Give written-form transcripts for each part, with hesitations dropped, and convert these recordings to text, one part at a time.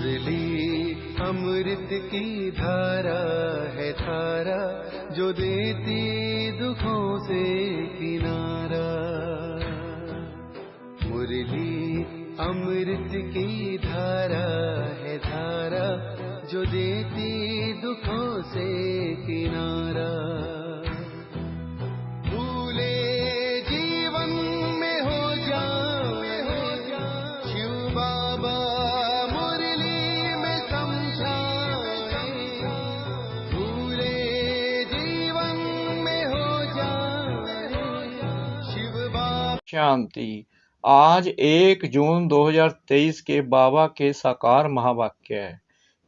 मुरली अमृत की धारा है धारा, जो देती दुखों से किनारा। मुरली अमृत की धारा है धारा, जो देती दुखों से किनारा। भूले जीवन में हो जाए शिव बाबा मुरली में समझाए। भूले जीवन में हो जाए शिव बाबा। शांति। आज 1 जून 2023 के बाबा के साकार महावाक्य है।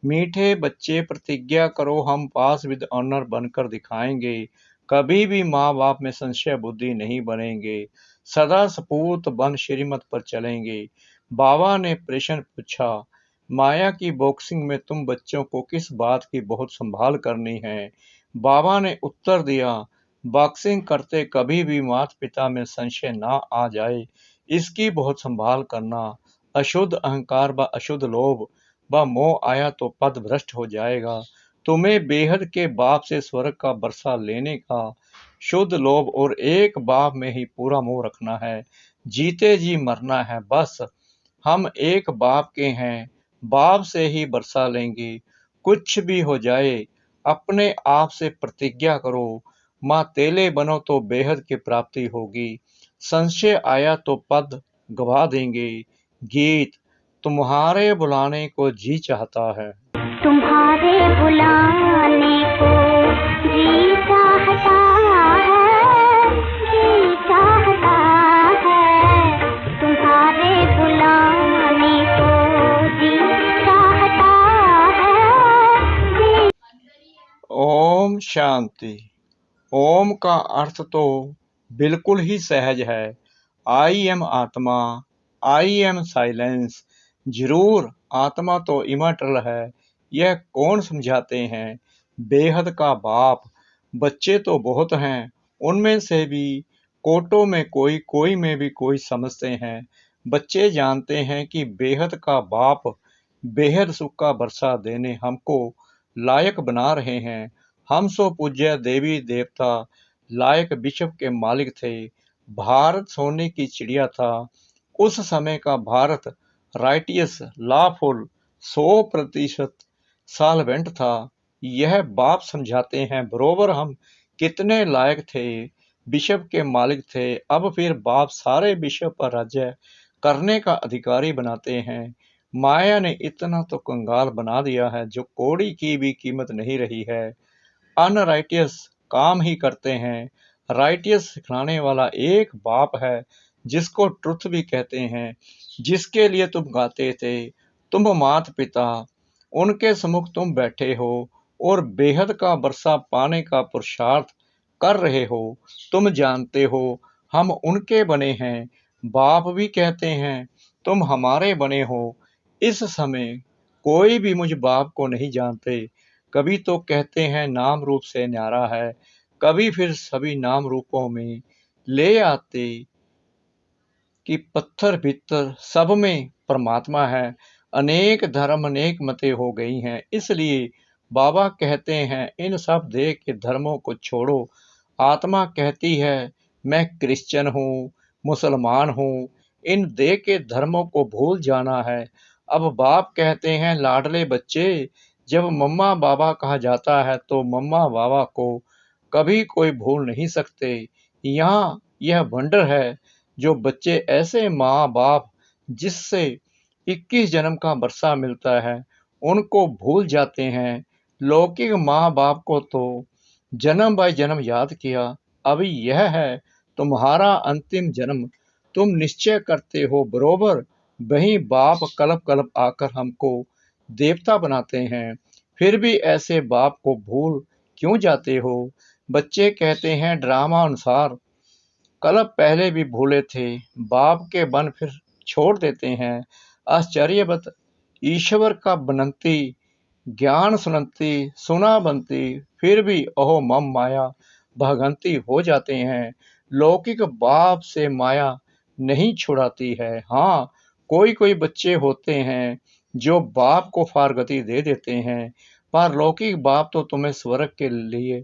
मीठे बच्चे प्रतिज्ञा करो, हम पास विद ऑनर बनकर दिखाएंगे। कभी भी माँ बाप में संशय बुद्धि नहीं बनेंगे। सदा सपूत बन श्रीमत पर चलेंगे। बाबा ने प्रश्न पूछा, माया की बॉक्सिंग में तुम बच्चों को किस बात की बहुत संभाल करनी है? बाबा ने उत्तर दिया, बॉक्सिंग करते कभी भी माता पिता में संशय ना आ जाए, इसकी बहुत संभाल करना। अशुद्ध अहंकार व अशुद्ध लोभ व मोह आया तो पद भ्रष्ट हो जाएगा। तुम्हें बेहद के बाप से स्वर्ग का बरसा लेने का शुद्ध लोभ और एक बाप में ही पूरा मोह रखना है। जीते जी मरना है बस। हम एक बाप के हैं, बाप से ही बरसा लेंगे। कुछ भी हो जाए अपने आप से प्रतिज्ञा करो, माँ तेले बनो तो बेहद की प्राप्ति होगी। संशय आया तो पद गवा देंगे। गीत। तुम्हारे बुलाने को जी चाहता है, तुम्हारे बुलाने को जी चाहता है, जी चाहता है। तुम्हारे बुलाने को जी चाहता है, जी। ओम शांति। ओम का अर्थ तो बिल्कुल ही सहज है। आई एम आत्मा, आई एम साइलेंस। जरूर आत्मा तो इमर्टल है, यह कौन समझाते हैं? बेहद का बाप। बच्चे तो बहुत हैं, उनमें से भी कोटों में कोई, कोई में भी कोई समझते हैं। बच्चे जानते हैं कि बेहद का बाप बेहद सुख का बरसा देने हमको लायक बना रहे हैं। हम सो पूज्य देवी देवता लायक विश्व के मालिक थे। भारत सोने की चिड़िया था। उस समय का भारत राइटियस, लॉफुल, 100% सॉल्वेंट था। यह बाप समझाते हैं बरोबर हम कितने लायक थे, विश्व के मालिक थे। अब फिर बाप सारे विश्व पर राज्य करने का अधिकारी बनाते हैं। माया ने इतना तो कंगाल बना दिया है जो कौड़ी की भी कीमत नहीं रही है। अनराइटियस काम ही करते हैं। राइटियस सिखाने वाला एक बाप है जिसको ट्रुथ भी कहते हैं, जिसके लिए तुम गाते थे। तुम माता पिता, उनके सम्मुख तुम बैठे हो और बेहद का बरसा पाने का पुरुषार्थ कर रहे हो। तुम जानते हो हम उनके बने हैं। बाप भी कहते हैं तुम हमारे बने हो। इस समय कोई भी मुझ बाप को नहीं जानते। कभी तो कहते हैं नाम रूप से न्यारा है, कभी फिर सभी नाम रूपों में ले आते कि पत्थर भीतर सब में परमात्मा है। अनेक धर्म अनेक मतें हो गई हैं, इसलिए बाबा कहते हैं इन सब देह के धर्मों को छोड़ो। आत्मा कहती है मैं क्रिश्चियन हूँ, मुसलमान हूँ, इन देह के धर्मों को भूल जाना है। अब बाप कहते हैं लाडले बच्चे, जब मम्मा बाबा कहा जाता है तो मम्मा बाबा को कभी कोई भूल नहीं सकते। यहाँ यह वंडर है जो बच्चे ऐसे माँ बाप जिससे 21 जन्म का बरसा मिलता है उनको भूल जाते हैं। लौकिक माँ बाप को तो जन्म बाय जन्म याद किया। अभी यह है तुम्हारा अंतिम जन्म। तुम निश्चय करते हो बरोबर वही बाप कल्प कल्प आकर हमको देवता बनाते हैं। फिर भी ऐसे बाप को भूल क्यों जाते हो? बच्चे कहते हैं ड्रामा अनुसार कल्प पहले भी भूले थे, बाप के बन फिर छोड़ देते हैं। आश्चर्यवत ईश्वर का बनंती, ज्ञान सुनंती, सुना बनती, फिर भी अहो मम माया भगंती हो जाते हैं। लौकिक बाप से माया नहीं छुड़ाती है। हाँ, कोई कोई बच्चे होते हैं जो बाप को फारगति दे देते हैं। पारलौकिक बाप तो तुम्हें स्वर्ग के लिए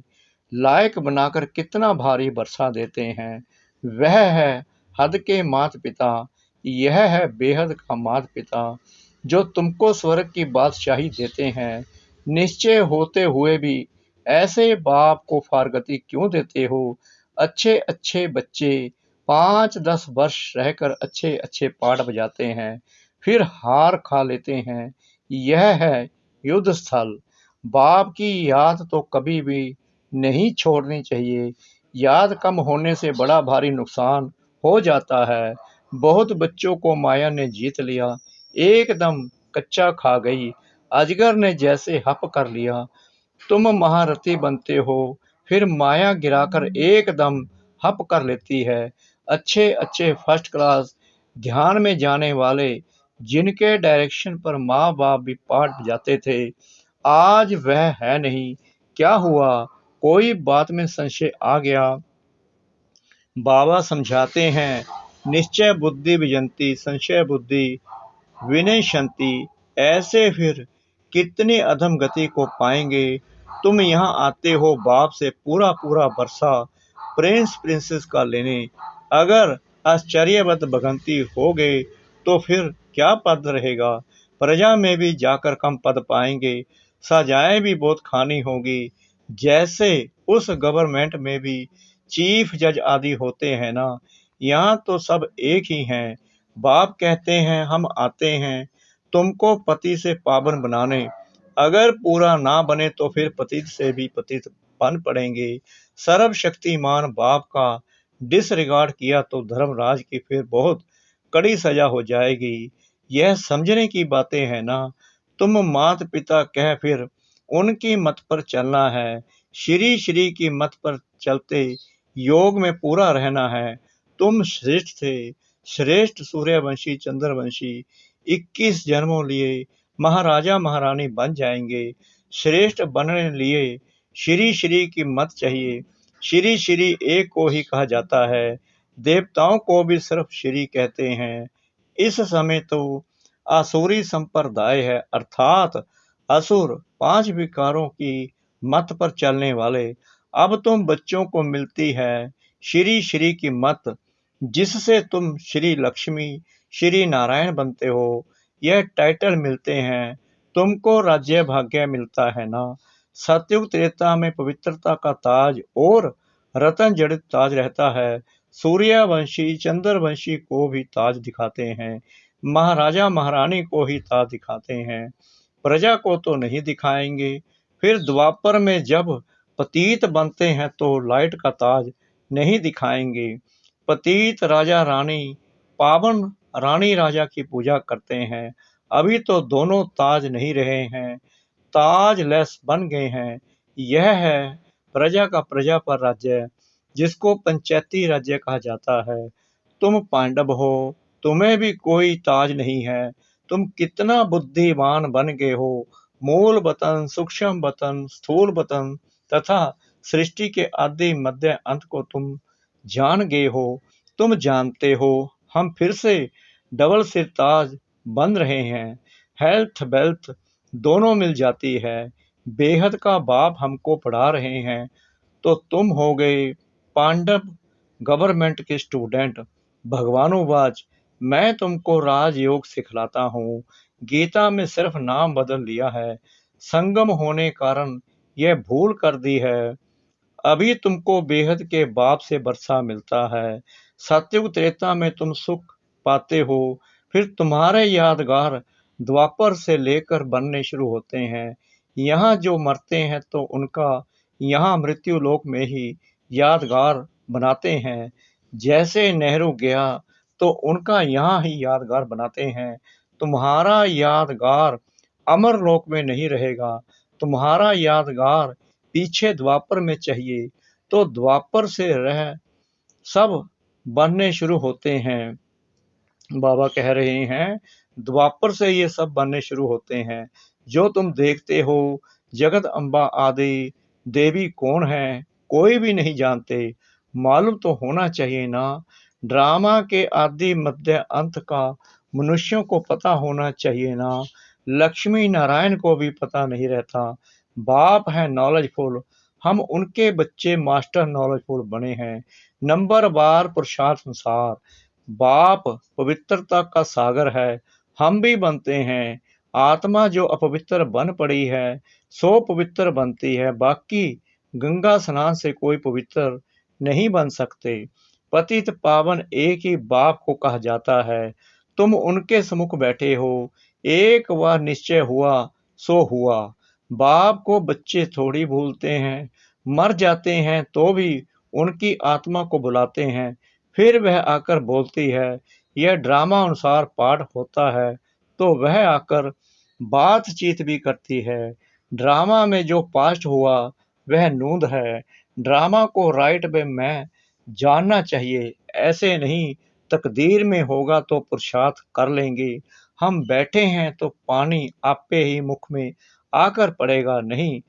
लायक बनाकर कितना भारी बरसा देते हैं। वह है हद के माता पिता, यह है बेहद का माता पिता, जो तुमको स्वर्ग की बादशाही देते हैं। निश्चय होते हुए भी ऐसे बाप को फारगति क्यों देते हो? अच्छे अच्छे बच्चे 5-10 वर्ष रहकर अच्छे अच्छे पाठ बजाते हैं, फिर हार खा लेते हैं। यह है युद्ध स्थल। बाप की याद तो कभी भी नहीं छोड़नी चाहिए। याद कम होने से बड़ा भारी नुकसान हो जाता है। बहुत बच्चों को माया ने जीत लिया, एकदम कच्चा खा गई। अजगर ने जैसे हप कर लिया। तुम महारथी बनते हो, फिर माया गिराकर एकदम हप कर लेती है। अच्छे अच्छे फर्स्ट क्लास ध्यान में जाने वाले, जिनके डायरेक्शन पर माँ बाप भी पाठ बजाते थे, आज वह है नहीं। क्या हुआ? कोई बात में संशय आ गया? बाबा समझाते हैं, निश्चय बुद्धि विजंती संशय बुद्धि विनयशंति। ऐसे फिर कितनी अधम गति को पाएंगे। तुम यहाँ आते हो बाप से पूरा पूरा बरसा प्रिंस प्रिंसेस का लेने। अगर आश्चर्यवत भगंती हो गए तो फिर क्या पद रहेगा? प्रजा में भी जाकर कम पद पाएंगे, सजाएं भी बहुत खानी होगी। जैसे उस गवर्नमेंट में भी चीफ जज आदि होते हैं ना, यहाँ तो सब एक ही हैं। बाप कहते हैं हम आते हैं तुमको पति से पावन बनाने। अगर पूरा ना बने तो फिर पतित से भी पतित बन पड़ेंगे। सर्वशक्तिमान बाप का डिसरिगार्ड किया तो धर्मराज की फिर बहुत कड़ी सजा हो जाएगी। यह समझने की बातें हैं ना। तुम माता पिता कह फिर उनकी मत पर चलना है। श्री श्री की मत पर चलते योग में पूरा रहना है। तुम श्रेष्ठ थे, श्रेष्ठ सूर्यवंशी चंद्रवंशी 21 जन्मों लिए महाराजा महारानी बन जाएंगे। श्रेष्ठ बनने लिए श्री श्री की मत चाहिए। श्री श्री एक को ही कहा जाता है, देवताओं को भी सिर्फ श्री कहते हैं। इस समय तो आसुरी संप्रदाय है, अर्थात असुर 5 विकारों की मत पर चलने वाले। अब तुम बच्चों को मिलती है श्री श्री की मत, जिससे तुम श्री लक्ष्मी श्री नारायण बनते हो। यह टाइटल मिलते हैं, तुमको राज्य भाग्य मिलता है ना। सतयुग त्रेता में पवित्रता का ताज और रतन जड़ित ताज रहता है। सूर्यवंशी चंद्रवंशी को भी ताज दिखाते हैं, महाराजा महारानी को ही ताज दिखाते हैं, प्रजा को तो नहीं दिखाएंगे। फिर द्वापर में जब पतित बनते हैं तो लाइट का ताज नहीं दिखाएंगे। पतित राजा रानी पावन रानी राजा की पूजा करते हैं। अभी तो दोनों ताज नहीं रहे हैं, ताज लेस बन गए हैं। यह है प्रजा का प्रजा पर राज्य, जिसको पंचायती राज्य कहा जाता है। तुम पांडव हो, तुम्हें भी कोई ताज नहीं है। तुम कितना बुद्धिमान बन गए हो। मूल वतन, सूक्ष्म वतन, स्थूल वतन तथा सृष्टि के आदि मध्य अंत को तुम जान गए हो। तुम जानते हो हम फिर से डबल सिर ताज बन रहे हैं। हेल्थ वेल्थ दोनों मिल जाती है। बेहद का बाप हमको पढ़ा रहे हैं। तो तुम हो गए पांडव गवर्नमेंट के स्टूडेंट। भगवानुवाच, मैं तुमको राजयोग सिखलाता हूँ। गीता में सिर्फ नाम बदल लिया है, संगम होने कारण यह भूल कर दी है। अभी तुमको बेहद के बाप से बरसा मिलता है। सतयुग त्रेता में तुम सुख पाते हो, फिर तुम्हारे यादगार द्वापर से लेकर बनने शुरू होते हैं। यहाँ जो मरते हैं तो उनका यहाँ मृत्यु लोक में ही यादगार बनाते हैं। जैसे नेहरू गया तो उनका यहाँ ही यादगार बनाते हैं। तुम्हारा यादगार अमर लोक में नहीं रहेगा, तुम्हारा यादगार पीछे द्वापर में चाहिए। तो द्वापर से रह सब बनने शुरू होते हैं। बाबा कह रहे हैं, द्वापर से ये सब बनने शुरू होते हैं। जो तुम देखते हो जगत अम्बा आदि देवी कौन है, कोई भी नहीं जानते। मालूम तो होना चाहिए ना। ड्रामा के आदि मध्य अंत का मनुष्यों को पता होना चाहिए ना। लक्ष्मी नारायण को भी पता नहीं रहता। बाप है नॉलेजफुल, हम उनके बच्चे मास्टर नॉलेजफुल बने हैं। नंबर बार पुरुषार्थ अनुसार बाप पवित्रता का सागर है, हम भी बनते हैं। आत्मा जो अपवित्र बन पड़ी है सो पवित्र बनती है, बाकी गंगा स्नान से कोई पवित्र नहीं बन सकते। पतित पावन एक ही बाप को कहा जाता है। तुम उनके सम्मुख बैठे हो, एक बार निश्चय हुआ सो हुआ। बाप को बच्चे थोड़ी भूलते हैं, मर जाते हैं तो भी उनकी आत्मा को बुलाते हैं, फिर वह आकर बोलती है। यह ड्रामा अनुसार पाठ होता है तो वह आकर बातचीत भी करती है। ड्रामा में जो पास्ट हुआ वह नूंद है। ड्रामा को राइट वे में जानना चाहिए, ऐसे नहीं तकदीर में होगा तो पुरुषार्थ कर लेंगे। हम बैठे हैं तो पानी आपे ही मुख में आकर पड़ेगा नहीं।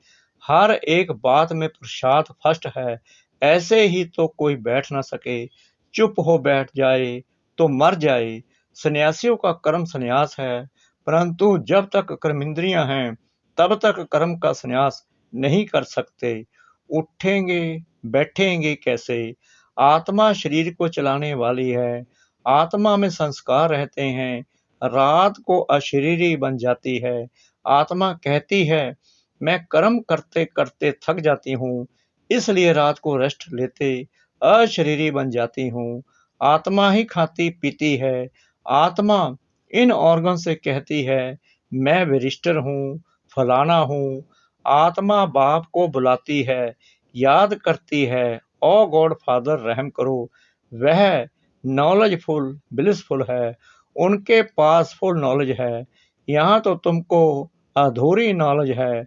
हर एक बात में पुरुषार्थ फर्स्ट है, ऐसे ही तो कोई बैठ ना सके। चुप हो बैठ जाए तो मर जाए। सन्यासियों का कर्म सन्यास है, परंतु जब तक कर्मेंद्रियां हैं तब तक कर्म का सन्यास नहीं कर सकते। उठेंगे बैठेंगे कैसे? आत्मा शरीर को चलाने वाली है। आत्मा में संस्कार रहते हैं, रात को अशरीरी बन जाती है। आत्मा कहती है मैं कर्म करते करते थक जाती हूँ, इसलिए रात को रेस्ट लेते अशरीरी बन जाती हूँ। आत्मा ही खाती पीती है। आत्मा इन ऑर्गन से कहती है मैं बैरिस्टर हूँ, फलाना हूँ। आत्मा बाप को बुलाती है, याद करती है ओ गॉड फादर रहम करो। वह नॉलेजफुल ब्लिसफुल है, उनके पास फुल नॉलेज है। यहाँ तो तुमको अधूरी नॉलेज है।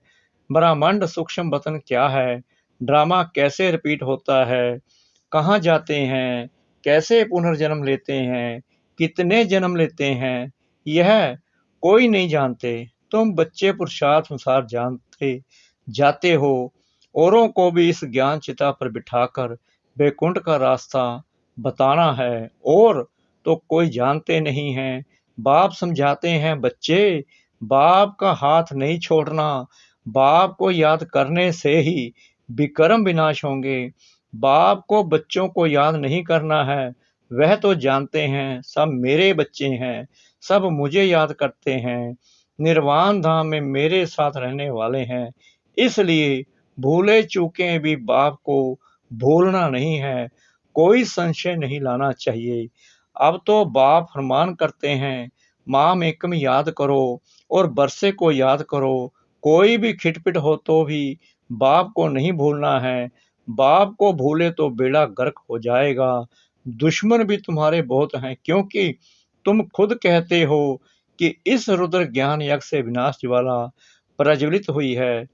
ब्रह्मांड सूक्ष्म वतन क्या है, ड्रामा कैसे रिपीट होता है, कहाँ जाते हैं, कैसे पुनर्जन्म लेते हैं, कितने जन्म लेते हैं, यह कोई नहीं जानते। तुम बच्चे पुरुषार्थ अनुसार जानते जाते हो। औरों को भी इस ज्ञान चिता पर बिठाकर बैकुंठ का रास्ता बताना है, और तो कोई जानते नहीं हैं। बाप समझाते हैं बच्चे, बाप का हाथ नहीं छोड़ना। बाप को याद करने से ही विकर्म विनाश होंगे। बाप को बच्चों को याद नहीं करना है, वह तो जानते हैं सब मेरे बच्चे हैं, सब मुझे याद करते हैं, निर्वाण धाम में मेरे साथ रहने वाले हैं। इसलिए भूले चूके भी बाप को भूलना नहीं है, कोई संशय नहीं लाना चाहिए। अब तो बाप फरमान करते हैं माम एकम याद करो और बरसे को याद करो। कोई भी खिटपिट हो तो भी बाप को नहीं भूलना है। बाप को भूले तो बेड़ा गर्क हो जाएगा। दुश्मन भी तुम्हारे बहुत हैं, क्योंकि तुम खुद कहते हो कि इस रुद्र ज्ञान यज्ञ से विनाश ज्वाला प्रज्वलित हुई है।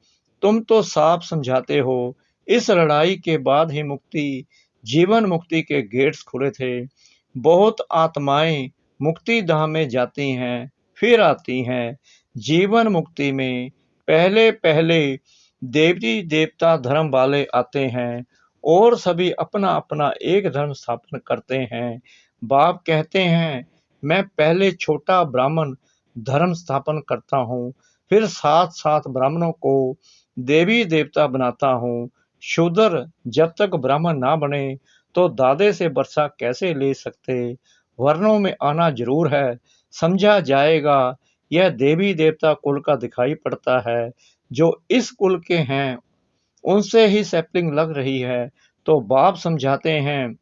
तुम तो साफ समझाते हो इस लड़ाई के बाद ही मुक्ति, जीवन मुक्ति के गेट्स खुले थे। बहुत आत्माएं मुक्ति धाम में जाती हैं फिर आती हैं। जीवन मुक्ति में पहले पहले देवी देवता धर्म वाले आते हैं और सभी अपना अपना एक धर्म स्थापन करते हैं। बाप कहते हैं मैं पहले छोटा ब्राह्मण धर्म स्थापन करता हूँ, फिर साथ साथ ब्राह्मणों को देवी देवता बनाता हूँ। शूद्र जब तक ब्राह्मण ना बने तो दादे से वर्षा कैसे ले सकते? वर्णों में आना जरूर है, समझा जाएगा। यह देवी देवता कुल का दिखाई पड़ता है, जो इस कुल के हैं उनसे ही सैपलिंग लग रही है। तो बाप समझाते हैं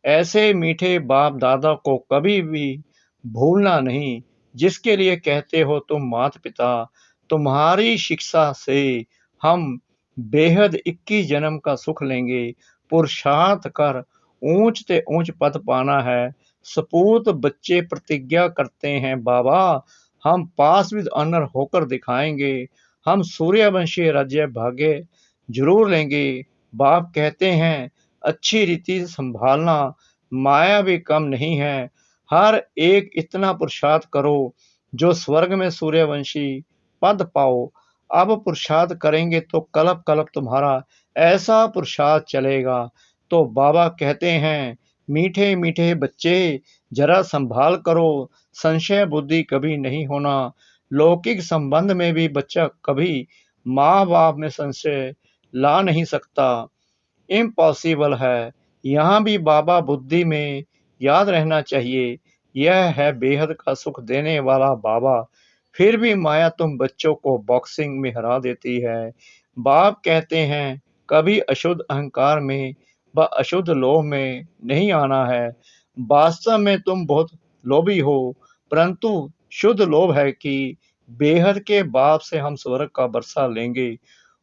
ऐसे मीठे बाप दादा को कभी भी भूलना नहीं, जिसके लिए कहते हो तुम माता पिता। तुम्हारी शिक्षा से हम बेहद 21 जन्म का सुख लेंगे। पुरुषार्थ कर ऊंच ते ऊंच पद पाना है। सपूत बच्चे प्रतिज्ञा करते हैं बाबा हम पास विद ऑनर होकर दिखाएंगे, हम सूर्यवंशी राज्य भाग्य जरूर लेंगे। बाप कहते हैं अच्छी रीति संभालना, माया भी कम नहीं है। हर एक इतना पुरुषार्थ करो जो स्वर्ग में सूर्यवंशी पद पाओ। अब पुरुषार्थ करेंगे तो कलप कलप तुम्हारा ऐसा पुरुषार्थ चलेगा। तो बाबा कहते हैं मीठे मीठे बच्चे जरा संभाल करो, संशय बुद्धि कभी नहीं होना। लौकिक संबंध में भी बच्चा कभी माँ बाप में संशय ला नहीं सकता, इम्पॉसिबल है। यहाँ भी बाबा बुद्धि में याद रहना चाहिए, यह है बेहद का सुख देने वाला बाबा। फिर भी माया तुम बच्चों को बॉक्सिंग में हरा देती है। बाप कहते हैं कभी अशुद्ध अहंकार में व अशुद्ध लोभ में नहीं आना है। वास्तव में तुम बहुत लोभी हो, परंतु शुद्ध लोभ है कि बेहद के बाप से हम स्वर्ग का बरसा लेंगे।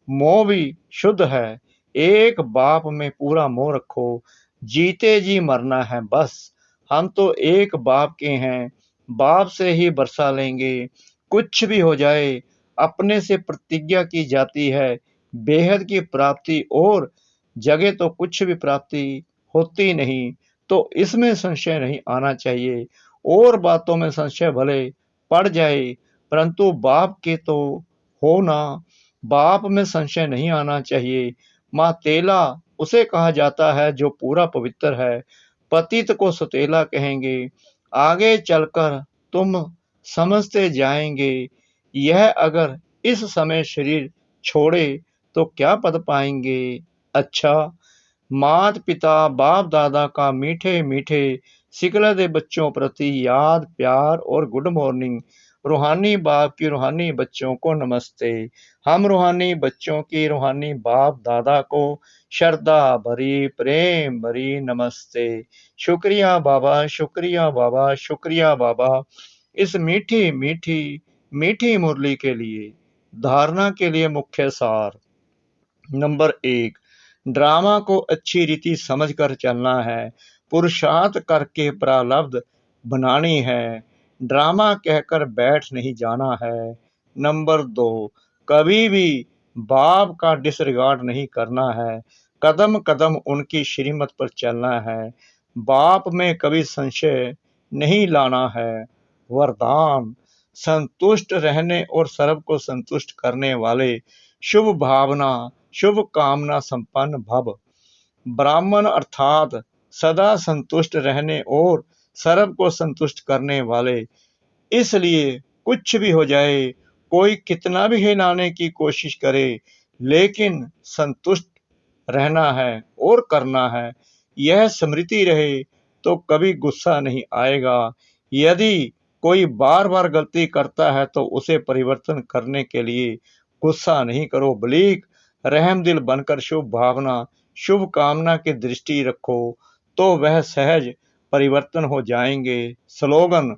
मोह भी शुद्ध है, एक बाप में पूरा मोह रखो, जीते जी मरना है बस। हम तो एक बाप के हैं, बाप से ही बरसा लेंगे। कुछ भी हो जाए, अपने से प्रतिज्ञा की जाती है बेहद की प्राप्ति, और जगह तो कुछ भी प्राप्ति होती नहीं, तो इसमें संशय नहीं आना चाहिए। और बातों में संशय भले पड़ जाए, परंतु बाप के तो हो ना, बाप में संशय नहीं आना चाहिए। माँ तेला उसे कहा जाता है जो पूरा पवित्र है, पतित को सुतेला कहेंगे। आगे चलकर तुम समझते जाएंगे, यह अगर इस समय शरीर छोड़े तो क्या पद पाएंगे। अच्छा, मात पिता बाप दादा का मीठे मीठे सिकलदे बच्चों प्रति याद, प्यार और गुड मॉर्निंग। रूहानी बाप की रूहानी बच्चों को नमस्ते। हम रूहानी बच्चों की रूहानी बाप दादा को श्रद्धा भरी प्रेम भरी नमस्ते। शुक्रिया बाबा, शुक्रिया बाबा, शुक्रिया बाबा, इस मीठी मीठी मीठी मुरली के लिए। धारणा के लिए मुख्य सार। नंबर 1, ड्रामा को अच्छी रीति समझकर चलना है, पुरुषार्थ करके प्रारब्ध बनानी है, ड्रामा कहकर बैठ नहीं जाना है। नंबर 2, कभी भी बाप का डिसरिगार्ड नहीं करना है, कदम कदम उनकी श्रीमत पर चलना है, बाप में कभी संशय नहीं लाना है। वरदान, संतुष्ट रहने और सर्व को संतुष्ट करने वाले, शुभ भावना शुभ कामना संपन्न भव। ब्राह्मण अर्थात सदा संतुष्ट रहने और सर्व को संतुष्ट करने वाले। इसलिए कुछ भी हो जाए, कोई कितना भी हिलाने की कोशिश करे, लेकिन संतुष्ट रहना है और करना है। यह स्मृति रहे तो कभी गुस्सा नहीं आएगा। यदि कोई बार बार गलती करता है तो उसे परिवर्तन करने के लिए गुस्सा नहीं करो, बल्कि रहमदिल बनकर शुभ भावना शुभ कामना की दृष्टि रखो, तो वह सहज परिवर्तन हो जाएंगे। स्लोगन,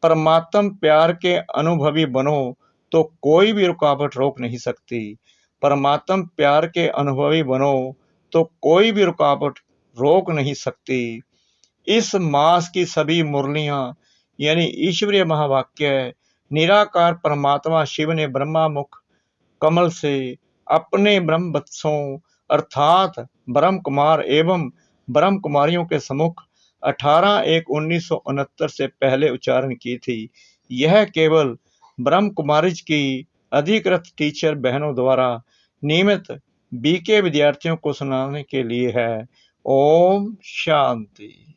परमात्म प्यार के अनुभवी बनो तो कोई भी रुकावट रोक नहीं सकती। परमात्म प्यार के अनुभवी बनो तो कोई भी रुकावट रोक नहीं सकती। इस मास की सभी मुरलियां यानी ईश्वरीय महावाक्य निराकार परमात्मा शिव ने ब्रह्मा मुख कमल से अपने ब्रह्म वत्सों अर्थात ब्रह्म कुमार एवं ब्रह्म कुमारियों के सम्मुख 18/1/1969 से पहले उच्चारण की थी। यह केवल ब्रह्म कुमारिज की अधिकृत टीचर बहनों द्वारा नियमित बीके विद्यार्थियों को सुनाने के लिए है। ओम शांति।